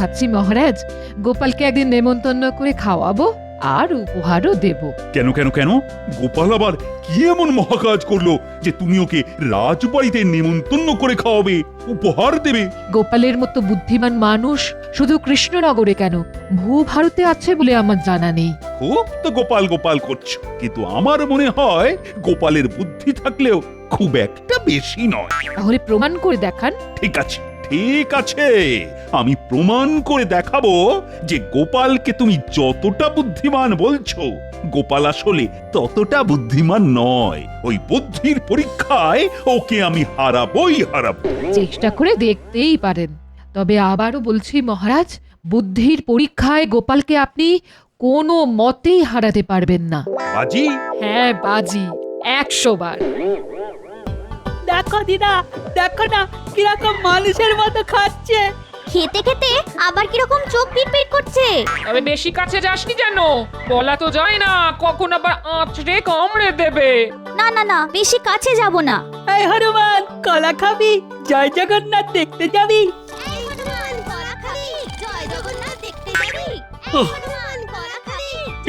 ভাবছি মহারাজ গোপালকে একদিন নেমন্তন্ন করে খাওয়াবো আর উপহারও দেব। কেন কেন কেন? গোপাল আবার কি এমন মহাকাজ করলো যে তুমি ওকে রাজবাড়িতে নেমন্তন্ন করে খাওয়াবে, উপহার দেবে? গোপালের মতো বুদ্ধিমান মানুষ শুধু কৃষ্ণনগরে কেন, ভূভারতে আছে বলে আমার জানা নেই। খুব তো গোপাল গোপাল করছো, কিন্তু আমার মনে হয় গোপালের বুদ্ধি থাকলেও খুব একটা বেশি নয়। তাহলে প্রমাণ করে দেখান। ঠিক আছে, ঠিক আছে, আমি প্রমাণ করে দেখাবো যে গোপালকে তুমি যতটা বুদ্ধিমান বলছো, গোপাল আসলে ততটা বুদ্ধিমান নয়। ওই বুদ্ধির পরীক্ষায় ওকে আমি হারাবোই হারাবো। চেষ্টা করে দেখতেই পারেন, তবে আবারও বলছি মহারাজ, বুদ্ধির পরীক্ষায় গোপালকে আপনি কোনো মতেই হারাতে পারবেন না। বাজি? হ্যাঁ বাজি, 100 বার। দেখো দিদা, দেখো না কিরকম মানুষের মতো খাচ্ছে। খেতে খেতে আবার কিরকম চোখ পিটপিট করছে। তবে বেশি কাছে যাসনি যেন, বলা তো যায় না কখন আবার আঁচড়ে কামড়ে দেবে। না না না, বেশি কাছে যাব না। এই হনুমান, কলা খাবি? জয় জগন্নাথ দেখতে যাবি?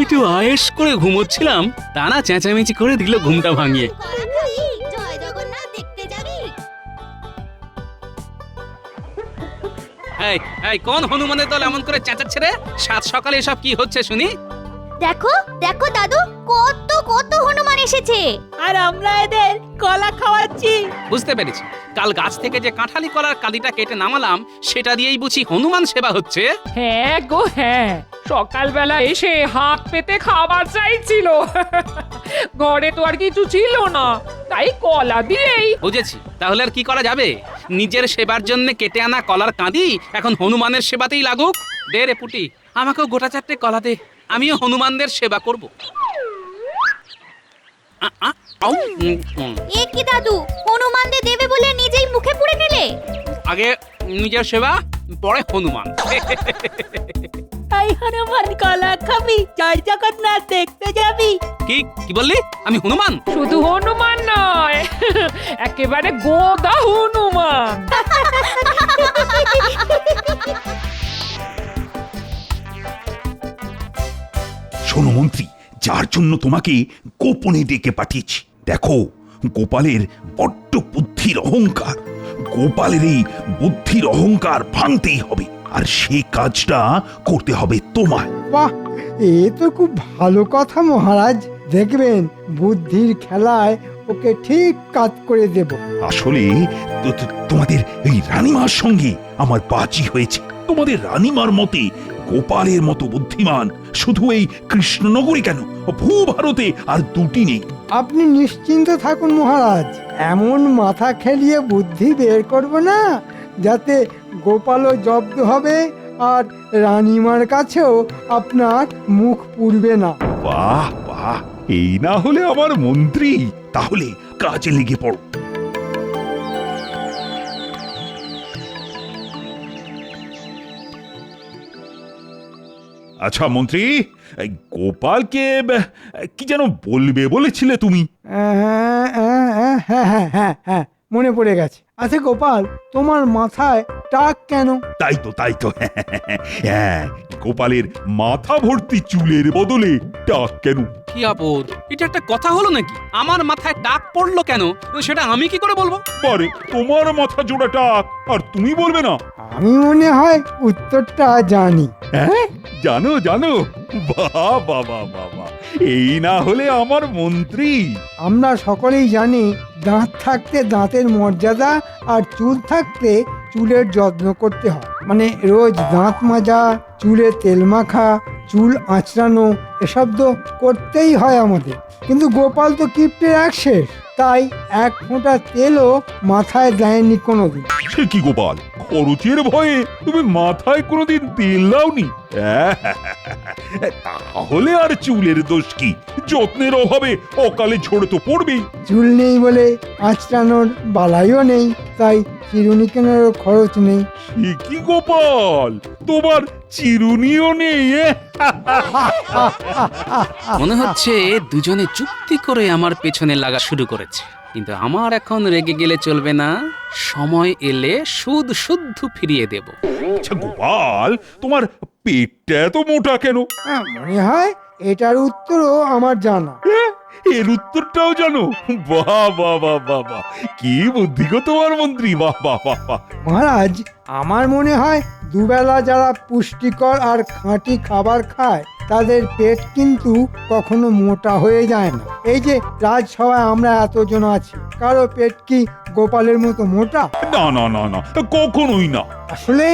একটু আয়েস করে ঘুমোচ্ছিলাম, তারা চেঁচামেচি করে দিল ঘুমটা ভাঙিয়ে। এই এই কোন হনুমানের দল এমন করে চেঁচাচ্ছে রে? সাত সকালে এসব কি হচ্ছে শুনি? দেখো দেখো দাদু, কত কত হনুমান এসেছে। আর আমরা এদের কলা খাওয়াচ্ছি। বুঝতে পেরেছি, কাল গাছ থেকে যে কাঁঠালি কলার কাঁদিটা কেটে নামালাম সেটা দিয়েই বুঝি হনুমান সেবা হচ্ছে। হ্যাঁ গো হ্যাঁ, সকালবেলা এসে হাত পেতে খাবার চাইছিল, ঘরে তো আর কিছু ছিল না, তাই কলা দিয়েই। বুঝেছি, তাহলে আর কি করা যাবে? নিজের সেবার জন্য কেটে আনা কলার কাঁদি এখন হনুমানের সেবাতেই লাগুক। দে রে পুটি, আমাকেও গোটা চারটে কলা দে, আমিও হনুমানদের সেবা করব। এ কি দাদু, হনুমানদের দেবে বলে নিজেই মুখে পুড়ে নিলে? আগে নিজের সেবা, পরে হনুমান। এই হনুমান, কলা খাবি? জয় জগন্নাথ দেখতে যাবি? কি কি বললি? আমি হনুমান? শুধু হনুমান নয়, একেবারে গোদা হনুমান। শোনো মন্ত্রী, যার জন্য তোমাকে গোপনে ডেকে পাঠিয়েছি, দেখো গোপালের বড্ড বুদ্ধির অহংকার। গোপালের এই বুদ্ধির অহংকার ভাঙতেই হবে, আর সেই কাজটা করতে হবে তোমায়। বাহ, এ তো খুব ভালো কথা মহারাজ। দেখবেন বুদ্ধির খেলায় ওকে ঠিক কাজ করে দেব। আসলে তোমাদের এই রানীমার সঙ্গে আমার বাজি হয়েছে। তোমাদের রানীমার মতে গোপালের মতো বুদ্ধিমান শুধু এই কৃষ্ণনগরী কেন, ভূভারতে আর দুটি নেই। আপনি নিশ্চিন্ত থাকুন মহারাজ, এমন মাথা খেলিয়ে বুদ্ধি বের করব না যাতে গোপালও জব্দ হবে আর রানীমার কাছেও আপনার মুখ পুড়বে না। বাহ বাহ, এই না হলে আমার মন্ত্রী। তাহলে কাজে লেগে পড়ো। আচ্ছা মন্ত্রী, এই গোপালকে কি যেন বলবে বলেছিলে তুমি? হ্যাঁ হ্যাঁ হ্যাঁ হ্যাঁ হ্যাঁ, মনে পড়ে গেছে। আচ্ছা গোপাল, তোমার মাথায় টাক কেন? তাই তো তাই তো, হ্যাঁ, গোপালের মাথা ভর্তি চুলের বদলে টাক কেন? কি আপদ, এটা একটা কথা হলো নাকি? আমার মাথায় টাক পড়লো কেন সেটা আমি কি করে বলবো? পরে তোমার মাথা জোড়া টাক আর তুমি বলবে না? আমি মনে হয় উত্তরটা জানি। হ্যাঁ, জানো জানো? বাবা বাবা বাবা, এই না হলে আমার মন্ত্রী। আমরা সকলেই জানি দাঁত থাকতে দাঁতের মর্যাদা আর চুল থাকতে চুলের যত্ন করতে হয়। মানে রোজ দাঁত মাজা, চুলে তেল মাখা, চুল আঁচড়ানো, এসব তো করতেই হয় আমাদের। কিন্তু গোপাল তো কিপ্টের এক শেষ, তাই এক ফোঁটা তেলও মাথায় দেয়নি কোনোদিন। সে কি গোপাল, খরচের ভয়ে তুমি মাথায় কোনোদিন তেল দাওনি? তাহলে আর চুলের দোষ কি? যত্নের অভাবে অকালে ঝরে তো পড়বেই। চুল নেই বলে আঁচড়ানোর বালাইও নেই, তাই চিরুনি কেনারও খরচ নেই। সে কি গোপাল, তোমার চিরুনিও নেই? মনে হচ্ছে দুজনে চুক্তি করে আমার পেছনে লাগা শুরু করেছে। কিন্তু আমার এখন রেগে গেলে চলবে না, সময় এলে সুদ শুদ্ধ ফিরিয়ে দেব। আচ্ছা গোপাল, তোমার পেটটা এত মোটা কেন? মনে হয় এটার উত্তরও আমার জানা। এর উত্তরটাও জানো? বাহ বাহ বাহ বাহ বাহ, কি বুদ্ধি গো তোমার মন্ত্রী, বাহ বাহ বাহ বাহ। মহারাজ, আমার মনে হয় দুবেলা যারা পুষ্টিকর আর খাঁটি খাবার খায় তাদের পেট কিন্তু কখনো মোটা হয়ে যায় না। এই যে রাজসভায় আমরা এতজন আছি, কারো পেট কি গোপালের মতো মোটা? না না না না, কখনোই না। আসলে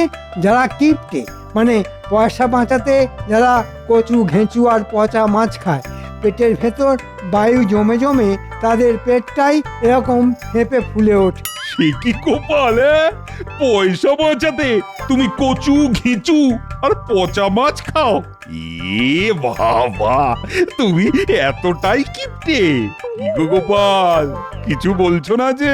যারা কিপটে, মানে পয়সা বাঁচাতে যারা কচু ঘেঁচু আর পচা মাছ খায়, পেটের ভেতর বায়ু জমে জমে তাদের পেটটাই এরকম ফেঁপে ফুলে ওঠে। সে কি গোপাল, পয়সা বাঁচাতে তুমি কচু ঘিচু আর পচা মাছ খাও? এ বাবা, তুমি এতটাই কিপটে? কি গো গোপাল, কিছু বলছো না যে?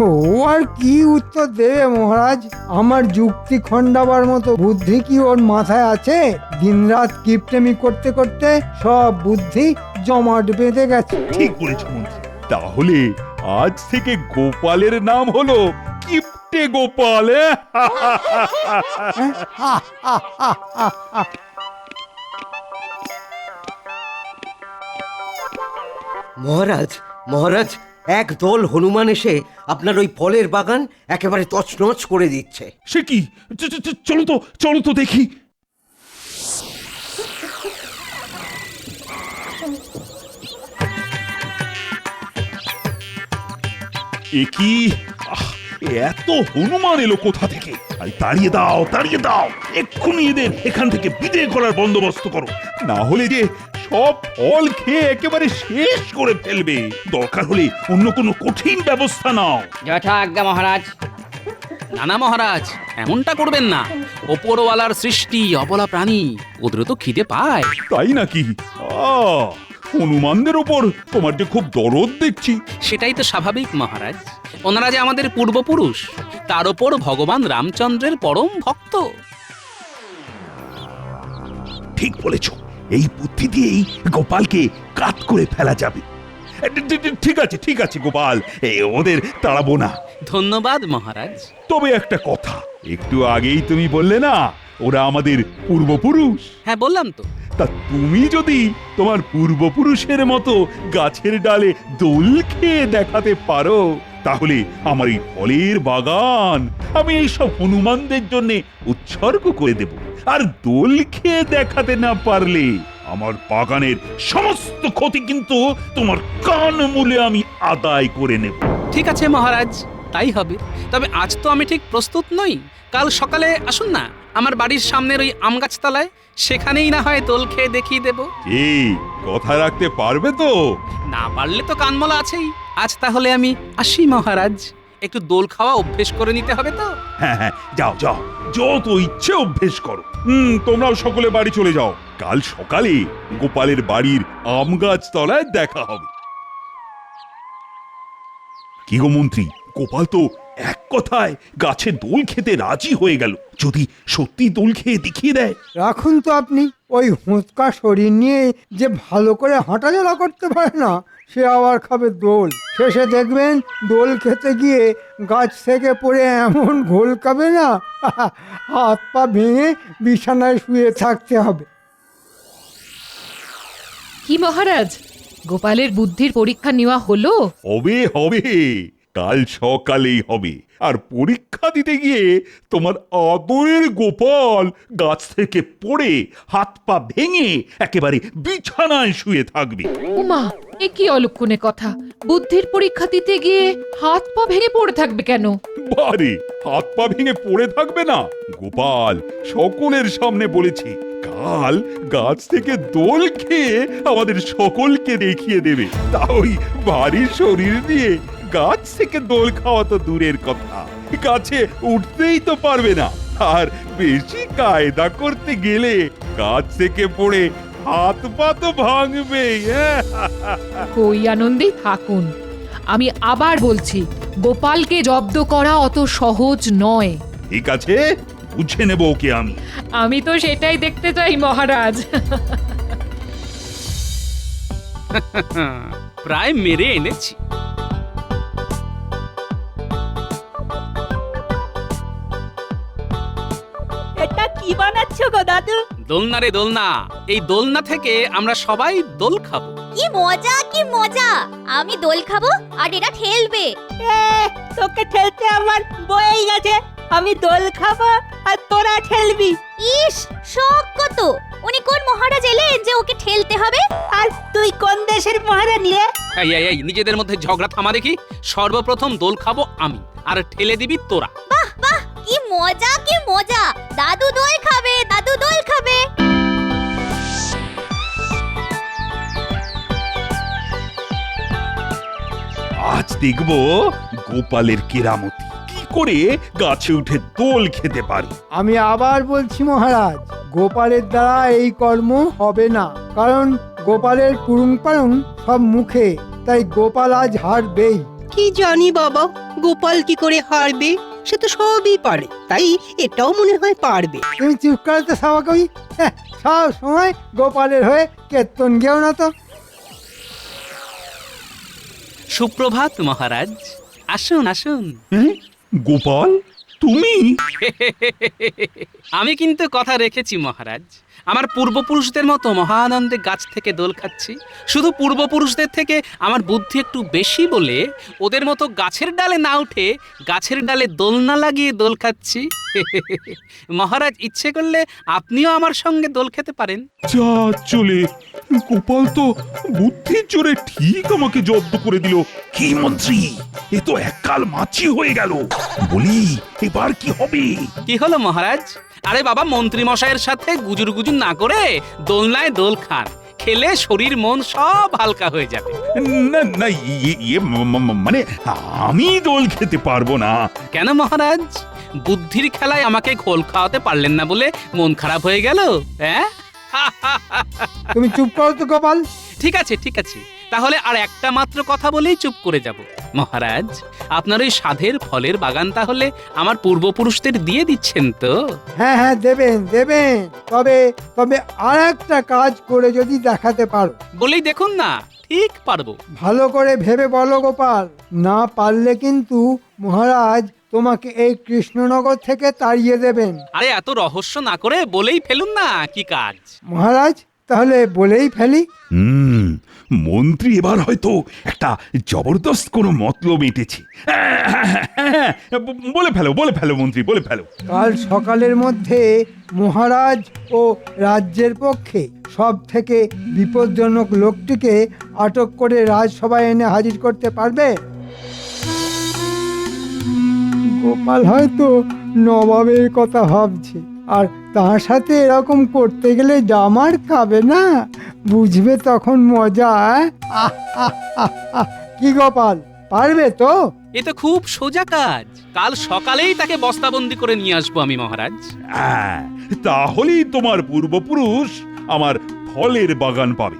ও আর কি উত্তর দেবে মহারাজ? আমার যুক্তি খণ্ডাবার মতো বুদ্ধি কি ওর মাথায় আছে? দিনরাত কিপটেমি করতে করতে সব বুদ্ধি জমাট বেঁধে গেছে। ঠিক বলেছ মন্ত্রী, তাহলে আজ থেকে গোপালের নাম হলো কিপটে গোপাল। মহারাজ, মহারাজ, এক দল হনুমান এসে আপনার ওই ফলের বাগান একেবারে তছনছ করে দিচ্ছে। সে কি? চলো তো, চলো তো দেখি। এ কি? এত হনুমান এলো কোথা থেকে? তাড়িয়ে দাও, তাড়িয়ে দাও, এক্ষুনি এদের এখান থেকে বিদায় করার বন্দোবস্ত করো, না হলে যে সব ফল খেয়ে একেবারে শেষ করে ফেলবে। দরকার হলে অন্য কোনো কঠিন ব্যবস্থা নাও। যথাজ্ঞা মহারাজ। না না মহারাজ, এমনটা করবেন না। ওপরওয়ালার সৃষ্টি অবলা প্রাণী, ওদের তো খিদে পায়। তাই নাকি? হনুমানদের ওপর তোমার যে খুব দরদ দেখছি। সেটাই তো স্বাভাবিক মহারাজ, ওনারা যে আমাদের পূর্বপুরুষ, তার ওপর ভগবান রামচন্দ্রের পরম ভক্ত। ঠিক বলেছ, এই বুদ্ধি দিয়েই গোপালকে কাত করে ফেলা যাবে। ঠিক আছে, ঠিক আছে গোপাল, ওদের তাড়াবো না। ধন্যবাদ মহারাজ। তবে একটা কথা, একটু আগেই তুমি বললে না ওরা আমাদের পূর্বপুরুষ? হ্যাঁ বললাম তো। তা তুমি যদি তোমার পূর্বপুরুষের মতো গাছের ডালে দোল খেয়ে দেখাতে পারো, তাহলে আমার এই ফলের বাগান আমি এইসব হনুমানদের জন্য উৎসর্গ করে দেব। আর দোল খেয়ে দেখাতে না পারলে আমার বাগানের সমস্ত ক্ষতি কিন্তু তোমার কান মূলে আমি আদায় করে নেব। ঠিক আছে মহারাজ, তাই হবে। তবে আজ তো আমি ঠিক প্রস্তুত নই। কাল সকালে আসুন না আমার বাড়ির সামনের ওই আম গাছতলায়, সেখানেই না হয় দোল খেয়ে দেখিয়ে দেব। এই কথা রাখতে পারবে তো? না পারলে তো কানমলা আছেই। আজ তাহলে আমি আসি মহারাজ, একটু দোল খাওয়া অভ্যেস করে নিতে হবে তো। হ্যাঁ হ্যাঁ, যাও যাও, যত ইচ্ছে অভ্যেস করো। তোমরাও সকলে বাড়ি চলে যাও। কাল সকালে গোপালের বাড়ির আম গাছ তলায় দেখা হবে। কি গো মন্ত্রী, গোপাল তো এক কথায় গাছে দোল খেতে রাজি হয়ে গেল। যদি সত্যি দোল খেয়ে দেখিয়ে দেয়? রাখুন তো আপনি, ওই হোঁচকা শরীর নিয়ে যে ভালো করে হাঁটাচলা করতে পারে না, সে আবার খাবে দোল। শেষে দেখবেন দোল খেতে গিয়ে গাছ থেকে পড়ে এমন ঘোল খাবে না, হাত পা ভেঙে বিছানায় শুয়ে থাকতে হবে। কি মহারাজ, গোপালের বুদ্ধির পরীক্ষা নেওয়া হলো? হবে হবে, কাল সকালেই হবে। আর পরীক্ষা দিতে গিয়ে তোমার আদরের গোপাল গাছ থেকে পড়ে হাত পা ভেঙে একেবারে বিছানায় শুয়ে থাকবে। উমা, এ কি অলক্ষণে কথা! বুদ্ধির পরীক্ষা দিতে গিয়ে হাত পা ভেঙে পড়ে থাকবে কেন? বারে, হাত পা ভেঙে পড়ে থাকবে না? গোপাল সকলের সামনে বলেছে কাল গাছ থেকে দোল খেয়ে আমাদের সকলকে দেখিয়ে দেবে। তা ওই ভারী শরীর দিয়ে গাছ থেকে দোল খাওয়া তো দূরের কথা, গাছে উঠতেই তো পারবে না। আর বেশি কায়দা করতে গেলে গাছ থেকে পড়ে হাত পা তো ভাঙবে। কই আনন্দেই থাকুন। আমি আবার বলছি, গোপালকে জব্দ করা অত সহজ নয়। ঠিক আছে, বুঝে নেব ওকে আমি। আমি তো সেটাই দেখতে চাই মহারাজ। প্রায় মেরে এনেছি। বানাচ্ছ গো দাদু? দোলনা রে দোলনা, এই দোলনা থেকে আমরা সবাই দোল খাবো। কি মজা কি মজা, আমি দোল খাবো আর এরা ঠেলবে। তোকে ঠেলতে আমার বয়েই গেছে। আমি দোল খাবো আর তোরা ঠেলবি। ইস, শখ কত! উনি কোন মহারাজ এলেন যে ওকে ঠেলতে হবে? আর তুই কোন দেশের মহারানী রে? এই নিজেদের মধ্যে ঝগড়া থামা দেখি। সর্বপ্রথম দোল খাবো আমি, আর ঠেলে দিবি তোরা। বাহ বাহ, কি মজা কি মজা! দাদু দোল খাবে, দাদু দোল খাবে। আজ দেখবো গোপালের কেরামতি, কি করে গাছে উঠে দোল খেতে পারে। আমি আবার বলছি মহারাজ, গোপালের দ্বারা এই কর্ম হবে না, কারণ গোপালের পুরুং পারুং সব মুখে, তাই গোপাল আজ হারবেই। কি জানি বাবা, গোপাল কি করে হারবে? সে তো সবই পারে, তাই এটাও মনে হয় পারবে। তুমি চুপ করে তো সবা কবি, সব সময় গোপালের হয়ে কীর্তন গেও না তো। সুপ্রভাত মহারাজ, আসুন আসুন। হ্যাঁ? গোপাল, তুমি? আমি কিন্তু কথা রেখেছি মহারাজ। আমার পূর্বপুরুষদের মতো মহানন্দে গাছ থেকে দোল খাচ্ছি। শুধু পূর্বপুরুষদের থেকে আমার বুদ্ধি একটু বেশি বলে ওদের মতো গাছের ডালে না উঠে গাছের ডালে দোলনা লাগিয়ে দোল খাচ্ছি। মহারাজ ইচ্ছে করলে আপনিও আমার সঙ্গে দোল খেতে পারেন। যা চলে, গোপাল তো বুদ্ধির জোরে ঠিক আমাকে জব্দ করে দিল। কি মন্ত্রী, এ তো এককাল মাছি হয়ে গেল। বলি, এবার কি হবে? কি হলো মহারাজ? আরে বাবা, মন্ত্রী মশাইয়ের সাথে গুজুর গুজুর না করে দোলনায় দোল খান, খেলে শরীর মন সব হালকা হয়ে যাবে। না না, মানে আমি দোল খেতে পারবো না। কেন মহারাজ? বুদ্ধির খেলায় আমাকে খোল খাওয়াতে পারলেন না বলে মন খারাপ হয়ে গেল? হ্যাঁ, তুমি চুপ করো তো গোপাল। ঠিক আছে ঠিক আছে, তাহলে আর একটা মাত্র কথা বলেই চুপ করে যাব। মহারাজ, আপনার ওই সাধের ফলের বাগান তাহলে আমার পূর্বপুরুষদের দিয়ে দিচ্ছেন তো? হ্যাঁ হ্যাঁ, দেবেন দেবেন, তবে তবে আর একটা কাজ করে যদি দেখাতে পারো। বলেই দেখুন না, ঠিক পারবো। ভালো করে ভেবে বলো গোপাল, না পারলে কিন্তু মহারাজ তোমাকে এই কৃষ্ণনগর থেকে তাড়িয়ে দেবেন। আরে এত রহস্য না করে বলেই ফেলুন না কি কাজ। মহারাজ, তাহলে বলেই ফেলি। মন্ত্রী এবার হয়তো একটা জবরদস্ত কোনো মতলব এঁটেছে। বলে ফেলো মন্ত্রী, বলে ফেলো। কাল সকালের মধ্যে মহারাজ ও রাজ্যের পক্ষে সব থেকে বিপজ্জনক লোকটিকে আটক করে রাজসভায় এনে হাজির করতে পারবে? গোপাল হয়তো নবাবের কথা ভাবছে, আর তার সাথে এরকম করতে গেলে জামার খাবে না, বুঝবে তখন মজা। কি গোপাল, পারবে তো? এ তো খুব সোজা কাজ। কাল সকালেই তাকে বস্তাবন্দি করে নিয়ে আসবো আমি মহারাজ। তাহলেই তোমার পূর্বপুরুষ আমার ফলের বাগান পাবে।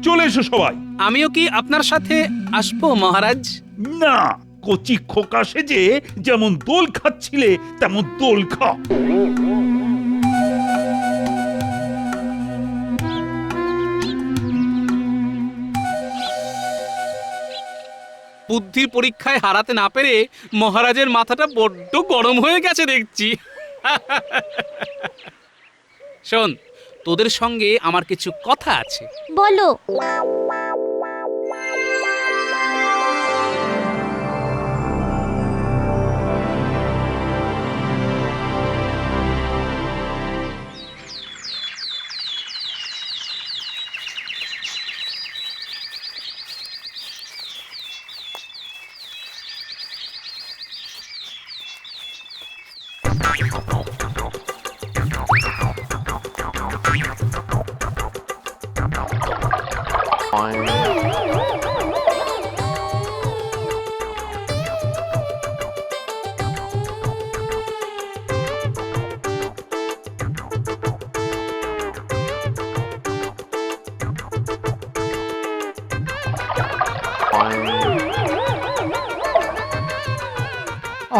চলে এসো সবাই। আমিও কি আপনার সাথে আসবো মহারাজ? না, কচি খোকা সেজে যেমন দোল খাচ্ছিলে তেমন দোল খা। বুদ্ধির পরীক্ষায় হারাতে না পেরে মহারাজের মাথাটা বড্ড গরম হয়ে গেছে দেখছি। শোন, তোদের সঙ্গে আমার কিছু কথা আছে। বলো।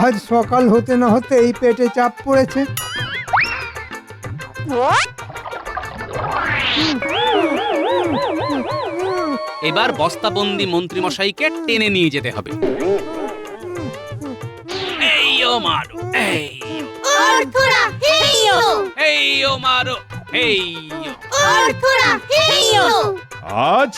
আজ সকাল হতে না হতেই পেটে চাপ পড়েছে। এবার বস্তাবন্দি মন্ত্রী মশাইকে টেনে নিয়ে যেতে হবে। এই ও মারু, এই। অর্থরা হেইও এই ও মারো এই ও। অর্থরা হেইও আজ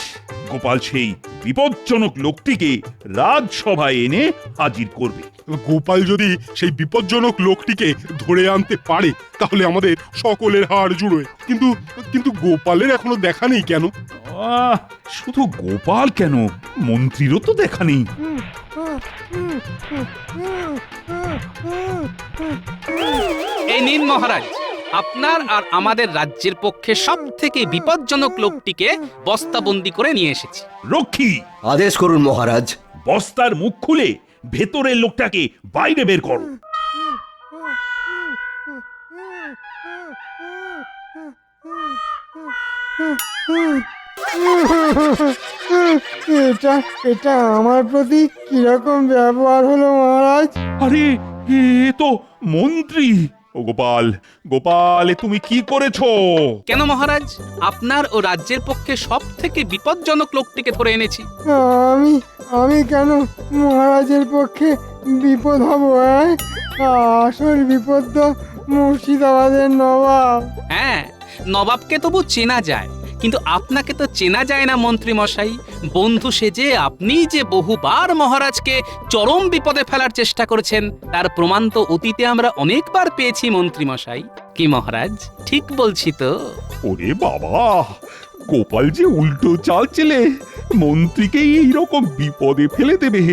গোপাল সেই বিপজ্জনক লোকটিকে রাজসভায় এনে হাজির করবে। গোপাল যদি সেই বিপজ্জনক লোকটিকে ধরে আনতে পারে তাহলে আমাদের সকলের হাড় জুড়োয়। কিন্তু কিন্তু গোপালের এখনো দেখা নেই কেন? শুধু গোপাল কেন, মন্ত্রীরও তো দেখা নেই। এই নিন মহারাজ, আপনার আর আমাদের রাজ্যের পক্ষে সব থেকে বিপজ্জনক লোকটিকে বস্তাবন্দি করে নিয়ে এসেছি। রক্ষী, আদেশ করুন মহারাজ। বস্তার মুখ খুলে ভেতরের লোকটাকে বাইরে বের করো। এটা এটা আমার প্রতি কিরকম ব্যবহার হলো মহারাজ? আরে এ তো মন্ত্রী। ও গোপাল, গোপাল, এ তুমি কি করেছো? কেন মহারাজ, আপনার ও রাজ্যের পক্ষে সব থেকে বিপজ্জনক লোকটিকে ধরে এনেছি। আমি আমি কেন মহারাজের পক্ষে বিপদ হব? আসল বিপদ তো মুর্শিদাবাদের নবাব। হ্যাঁ, নবাবকে তবু চেনা যায়, কিন্তু আপনাকে তো চেনা যায় না মন্ত্রী মশাই। বন্ধু সেজে আপনি যে বহুবার মহারাজকে চরম বিপদে ফেলার চেষ্টা করেছেন তার প্রমাণ তো অতীতে আমরা অনেকবার পেয়েছি মন্ত্রী মশাই। কি মহারাজ, ঠিক বলছি তো? ওরে বাবা, গোপাল যে উল্টো চাল চেলে মন্ত্রীকে এইরকম বিপদে ফেলে দেবে,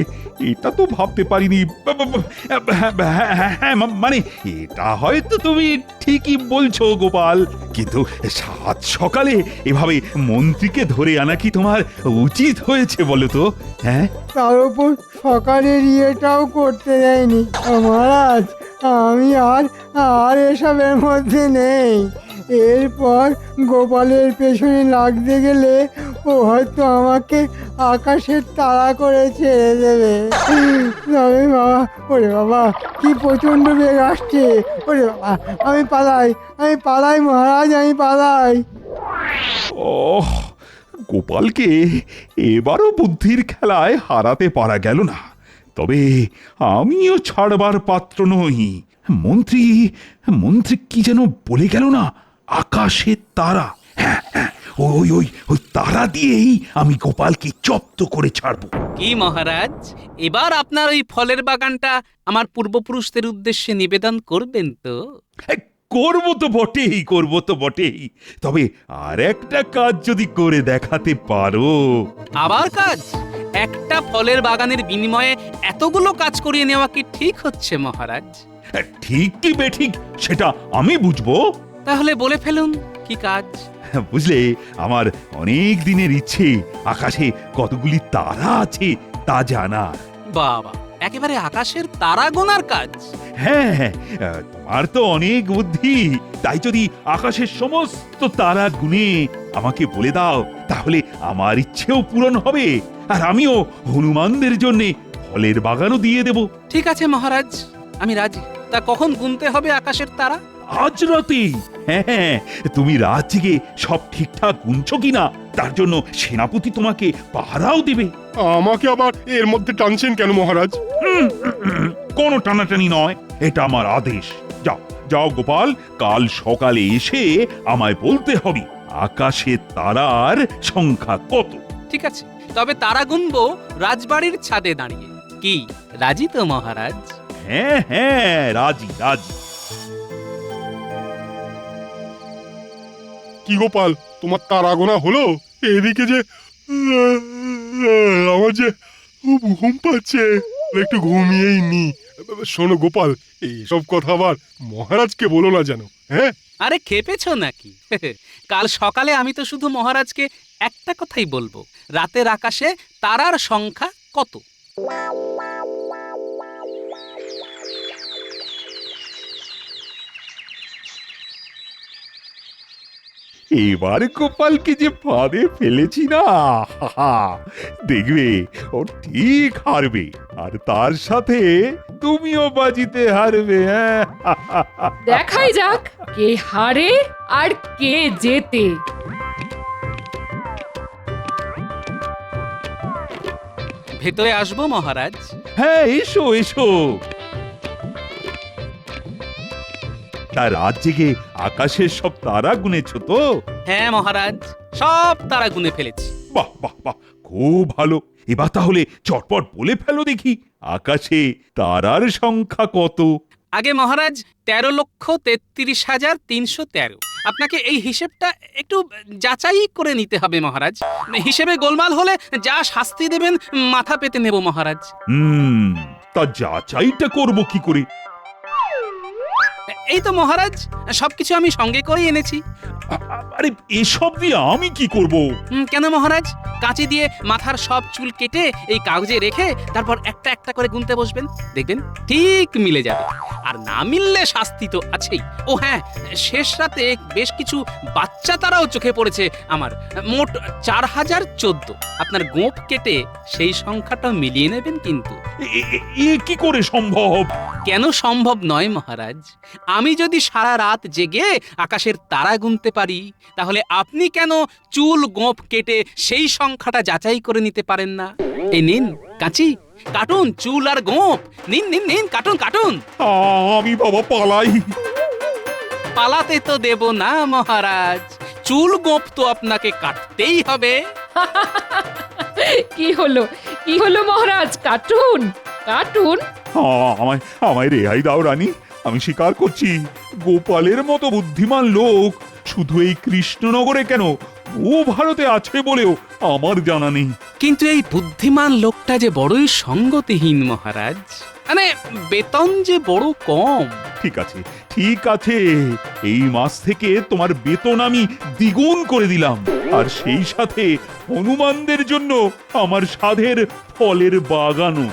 এটা তো ভাবতে পারিনি। মানে এটা হয়তো তুমি ঠিকই বলছো গোপাল, কিন্তু সাত সকালে এভাবে মন্ত্রীকে ধরে আনা কি তোমার উচিত হয়েছে বলো তো? হ্যাঁ, তার উপর সকালের ইয়েটাও করতে দেয়নি। মহারাজ, আমি আর এসবের মধ্যে নেই। এরপর গোপালের পেছনে লাগতে গেলে ও হয়তো আমাকে আকাশের তারা করে ছেড়ে দেবে। তবে বাবা, ওরে বাবা, কি প্রচণ্ড বেগ আসছে! ওরে বাবা, আমি পালাই মহারাজ, আমি পালাই। ওহ, গোপালকে এবারও বুদ্ধির খেলায় হারাতে পারা গেল না। তবে আমিও ছাড়বার পাত্র নই। মন্ত্রী মন্ত্রী কি যেন বলে গেল না, আকাশের তারা। হ্যাঁ হ্যাঁ, ওই ওই ওই তারা দিয়েই আমি গোপালকে জব্দ করে ছাড়বো। কি মহারাজ, এবার আপনার ওই ফলের বাগানটা আমার পূর্বপুরুষদের উদ্দেশ্যে নিবেদন করবেন তো? করবো তো বটেই, করবো তো বটেই। তবে আর একটা কাজ যদি করে দেখাতে পারো। আবার কাজ? একটা ফলের বাগানের বিনিময়ে এতগুলো কাজ করিয়ে নেওয়া কি ঠিক হচ্ছে মহারাজ? ঠিক কি বেঠিক সেটা আমি বুঝবো। তাহলে বলে ফেলুন, কি কাজ? বুঝলে, আমার অনেক দিনের ইচ্ছে আকাশে কতগুলি তারা আছে তা জানার। বাবা, একেবারে আকাশের তারা গোনার কাজ? হ্যাঁ হ্যাঁ, তোমার তো অনেক বুদ্ধি। তাই যদি আকাশের সমস্ত তারা গুনে আমাকে বলে দাও, তাহলে আমার ইচ্ছেও পূরণ হবে, আর আমিও হনুমানদের জন্য ফলের বাগানও দিয়ে দেব। ঠিক আছে মহারাজ, আমি রাজি। তা কখন গুনতে হবে আকাশের তারা? আজ রাতে। হ্যাঁ হ্যাঁ, তুমি রাত জেগে সব ঠিকঠাক গুনছো কিনা তার জন্য সেনাপতি তোমাকে পাহারাও দেবে। আমাকে আবার এর মধ্যে টানছেন কেন মহারাজ? কোনো টানাটানি নয়, এটা আমার আদেশ। যাও যাও গোপাল, কাল সকালে এসে আমায় বলতে হবে আকাশে তারার সংখ্যা কত। ঠিক আছে, তবে তারা গুনবো রাজবাড়ির ছাদে দাঁড়িয়ে। কি রাজি তো মহারাজ? হ্যাঁ হ্যাঁ, রাজি রাজি। কি গোপাল, তোমার তারা গোনা হলো? এদিকে যে আমার যে ঘুম পাচ্ছে, একটু ঘুমিয়েই নি। শোনো গোপাল, এইসব কথা আবার মহারাজকে বলো না যেন। হ্যাঁ, আরে খেপেছো নাকি? কাল সকালে আমি তো শুধু মহারাজকে একটা কথাই বলবো, রাতের আকাশে তারার সংখ্যা কত। এবার গোপালকে যে ফাঁদে ফেলেছি না, দেখবে ও ঠিক হারবে, আর তার সাথে তুমিও বাজিতে হারবে। হ্যাঁ, দেখাই যাক কে হারে আর কে জেতে। ভেতরে আসবো মহারাজ? হ্যাঁ, এসো এসো। তা রাত জেগে আকাশের সব তারা গুনেছ তো? হ্যাঁ মহারাজ, সব তারা গুনে ফেলেছি। বাহ বাহ বাহ, খুব ভালো। এবার তাহলে চটপট বলে ফেলো দেখি, আকাশে তারার সংখ্যা কত? আগে মহারাজ 13,33,313। আপনাকে এই হিসেবটা একটু যাচাই করে নিতে হবে মহারাজ। হিসেবে গোলমাল হলে যা শাস্তি দেবেন মাথা পেতে নেব মহারাজ। তা যাচাইটা করব কি করে? এই তো মহারাজ, সবকিছু আমি সঙ্গে করেই এনেছি। আরে এসব দিয়ে আমি কি করব? কেন মহারাজ, কাঁচি দিয়ে মাথার সব চুল কেটে এই কাগজে রেখে তারপর একটা একটা করে গুনতে বসবেন, দেখবেন ঠিক মিলে যাবে। আর না মিললে শাস্তি তো আছেই। ও হ্যাঁ, শেষ রাতে বেশ কিছু বাচ্চা তারাও চোখে পড়েছে আমার। মোট 4014। আপনার গোঁফ কেটে সেই সংখ্যাটা মিলিয়ে নেবেন কিন্তু। এ কি করে সম্ভব? কেন সম্ভব নয় মহারাজ? আমি যদি সারা রাত জেগে আকাশের তারা গুনতে পারি, তাহলে আপনি কেন চুল গোঁফ কেটে সেই সংখ্যাটা যাচাই করে নিতে পারেন না? এই নিন কাঁচি, কাটুন চুল আর গোঁফ। নিন নিন নিন, কাটুন কাটুন। আমি বাবা পালাই। পালাতে তো দেব না মহারাজ, চুল গোঁফ তো আপনাকে কাটতেই হবে। কি হলো মহারাজ, কাটুন কাটুন। আমায় আমায় রেহাই দাও রানী, আমি স্বীকার করছি গোপালের মতো বুদ্ধিমান লোক শুধু এই কৃষ্ণনগরে কেন, ও ভারতে আছে বলেও আমার জানা নেই। কিন্তু এই বুদ্ধিমান লোকটা যে বড়ই সঙ্গতিহীন মহারাজ, মানে বেতন যে বড় কম। ঠিক আছে ঠিক আছে, এই মাস থেকে তোমার বেতন আমি দ্বিগুণ করে দিলাম, আর সেই সাথে হনুমানদের জন্য আমার সাধের ফলের বাগানও।